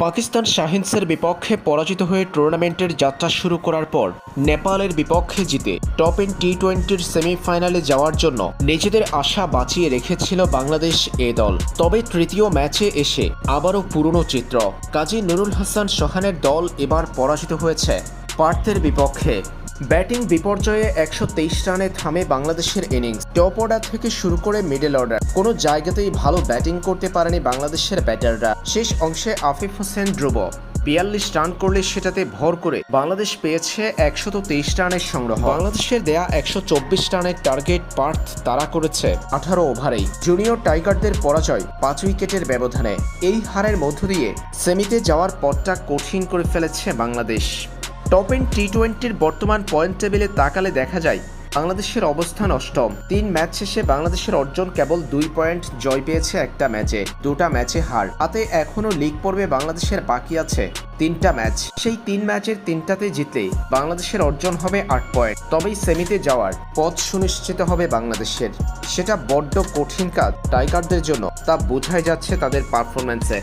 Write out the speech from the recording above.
পাকিস্তান শাহিনসের বিপক্ষে পরাজিত হয়ে টুর্নামেন্টের যাত্রা শুরু করার পর নেপালের বিপক্ষে জিতে টপ 10 টি-20 সেমিফাইনালে যাওয়ার জন্য নিজেদের আশা বাঁচিয়ে রেখেছিল বাংলাদেশ এ দল। তবে তৃতীয় ম্যাচে এসে আবারও পুরনো চিত্র। কাজী নুরুল হাসান সোহানের দল এবার পরাজিত হয়েছে পার্থের বিপক্ষে। ব্যাটিং বিপর্যয়ে 123 রানে থামে বাংলাদেশের ইনিংস। টপ অর্ডার থেকে শুরু করে মিডল অর্ডার কোনো জায়গাতেই ভালো ব্যাটিং করতে পারেনি বাংলাদেশের ব্যাটাররা। শেষ অংশে আফিফ হোসেন ধ্রুব 42 রান করলে সেটাতে ভর করে বাংলাদেশ পেয়েছে 123 রানের সংগ্রহ। বাংলাদেশের দেয়া 124 রানের টার্গেট পার্থ তাড়া করেছে 18 ওভারেই। জুনিয়র টাইগারদের পরাজয় 5 উইকেটের ব্যবধানে। এই হারের মধ্য দিয়ে সেমিতে যাওয়ার পথটা কঠিন করে ফেলেছে বাংলাদেশ। টপ 10 টি-20 বর্তমান পয়েন্ট টেবিলে তাকালে দেখা যায় বাংলাদেশের অবস্থান অষ্টম। 3 ম্যাচ শেষে বাংলাদেশের অর্জন কেবল 2 পয়েন্ট, জয় পেয়েছে একটা ম্যাচে, 2টা ম্যাচে হার। হাতে এখনও লিগ পর্বে বাংলাদেশের বাকি আছে 3টা ম্যাচ। সেই 3 ম্যাচের 3টাতে জিতলে বাংলাদেশের অর্জন হবে 8 পয়েন্ট। তবেই সেমিতে যাওয়ার পথ সুনিশ্চিত হবে বাংলাদেশের। সেটা বড্ড কঠিন কাজ টাইগারদের জন্য, তা বোঝাই যাচ্ছে তাদের পারফরম্যান্সে।